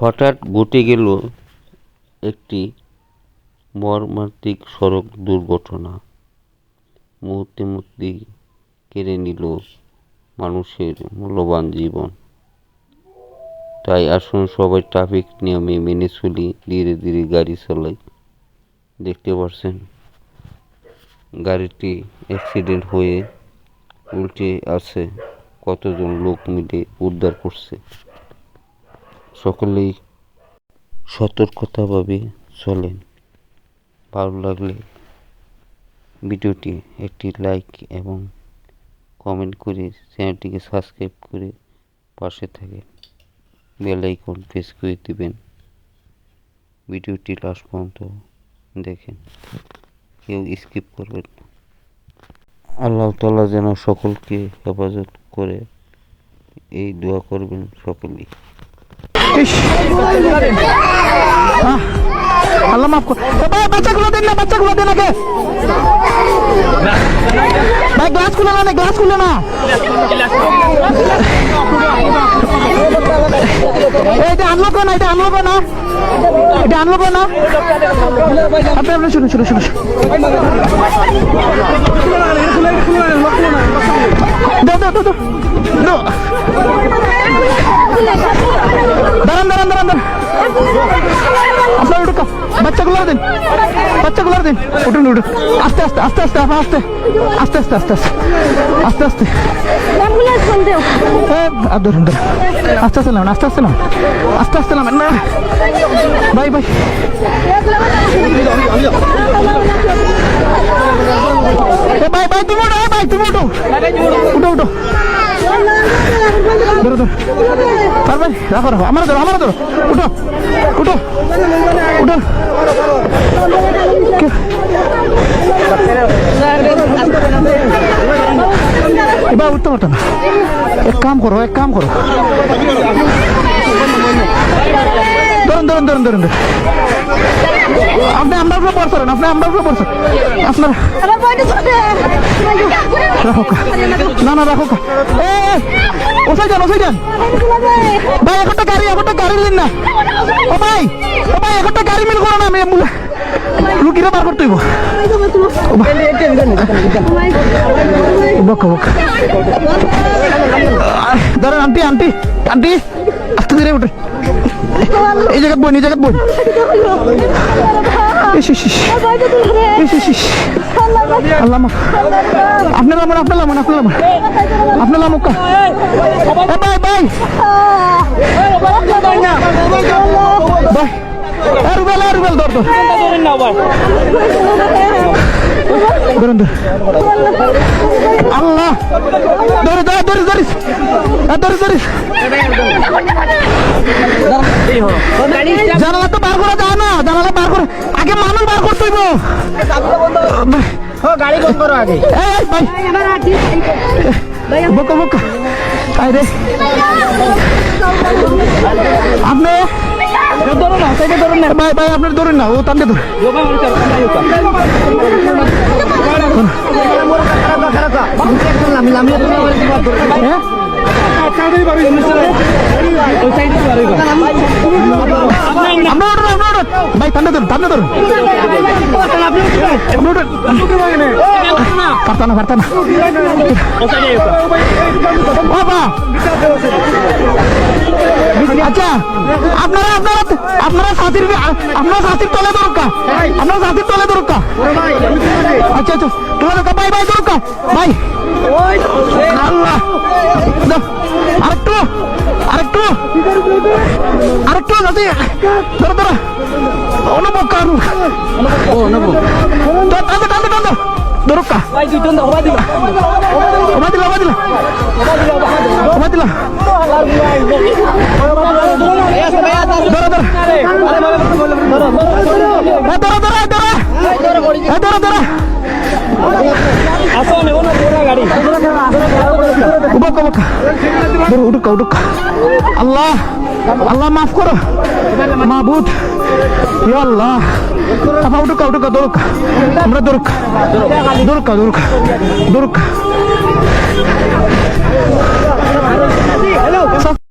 হঠাৎ ঘটে গেল একটি মর্মান্তিক সড়ক দুর্ঘটনা। মুহূর্তে কেড়ে নিল মানুষের মূল্যবান জীবন। তাই আসুন সবাই ট্রাফিক নিয়ম মেনে চলি, ধীরে ধীরে গাড়ি চালাই। দেখতে পাচ্ছেন গাড়িটি অ্যাক্সিডেন্ট হয়ে উল্টে আছে, কতজন লোক মিলে উদ্ধার করছে। সকলেই সতর্কতাভাবে চলেন। ভালো লাগলে ভিডিওটি একটি লাইক এবং কমেন্ট করে চ্যানেলটিকে সাবস্ক্রাইব করে পাশে থাকে বেল আইকন প্রেস করে দিবেন। ভিডিওটি লাস্ট পর্যন্ত দেখেন, কেউ স্কিপ করবেন না। আল্লাহ তাআলা যেন সকলকে হেফাজত করে, এই দোয়া করবেন সকলেই। আল্লাহ মাফ কর ভাই, বাচ্চাগুলো দেন না, বাচ্চাগুলো দেন আগে ভাই। গ্লাস খুলে না, গ্লাস খুলে না। এটা আনলোক না, এটা আনলোক না, এটা আনলোক না। আপনি শুনুন শুনুন শুনুন, দাঁড়ান দাঁড়ান দাঁড়ান দাঁড়ান। আপনার উঠুক, বাচ্চাগুলো দিন, বাচ্চাগুলো দিন। উঠুন উঠুন, আস্তে আস্তে আস্তে আস্তে আস্তে আস্তে আস্তে আস্তে আস্তে আস্তে ধরুন ধরুন, আস্তে আস্তে নামেন, আস্তে আস্তে নামেন, আস্তে আস্তে নামেন না ভাই ভাই। ভাই ভাই তুমি উঠো, ভাই তুমি উঠো, উঠো উঠো। ধরো ধরো, ভাই রাখো রাখো, আমার ধরো, আমার ধরো, উঠো উঠো উঠো। এবার উঠতে পারতো না। এক কাম করো, এক কাম করো, ধরুন ধরুন ধরুন ধরুন। আপনি আমরা উপরে পড়ছেন, আপনি আমরা উপরে পড়ছেন। আপনার রাখো, না না রাখো, ওসাই যান, ওসাই যান ভাই। একটা গাড়ি দিন না। ও ভাই, ও ভাই একটা গাড়ি মিল করো না, আমি লুকিয়ে বার করতে হইব। ধরেন আন্টি, আন্টি আন্টি আস্তে ধীরে উঠে। এই জায়গায় বই, এই জায়গায় বই। আল্লাহ আপনার লামন, আপনার লামন, আপনার লামন, আপনার লামুকা ভাই ভাই ভাই। রুবেল, রুবেল ধর ধর ধরুন ধর। আল্লাহ ধরে ধরে ধরে ধরিস, ধরিস ধরিস। জানালা তো বার করা যায় না, জানালা বার করে আগে মানুষ বার করতে হইব। গাড়ি বন্ধ করো আগে। ভাই বোকা বোকা আই রে। আপনি ধরুন না, সাইডে ধরুন না ভাই, ভাই আপনার ধরুন না, ও তাকে ধরুন। ভাই ঠান্ডা ধরুন, ঠান্ডা ধরুন। পারতা না, পারতা না বাবা। আচ্ছা আপনারা আপনারা আপনারা সাথীর, আপনারা সাথীর তলে দরকার, আপনারা সাথীর তলে দরকার। আচ্ছা আচ্ছা তলে দরকার ভাই, ভাই দরকার ভাই। আল্লাহ আরেকটু আরেকটু আরেকটু যাতে ধরো ধরো। অনবক কারু ও নবক টান্দো টান্দো টান্দো দরকার ভাই। তুই টান্দো, ওবা দিলা, ওবা দিলা, ওবা দিলা, ওবা দিলা। ধরো ধরো ধরো ধরো ধরো। আল্লাহ আল্লাহ মাফ করো মাহবুদ, ইয়া আল্লাহ। আপা উঠুকা উঠুকা দরুকা, আমরা দরুকা দরুকা দরুকা দরুকা।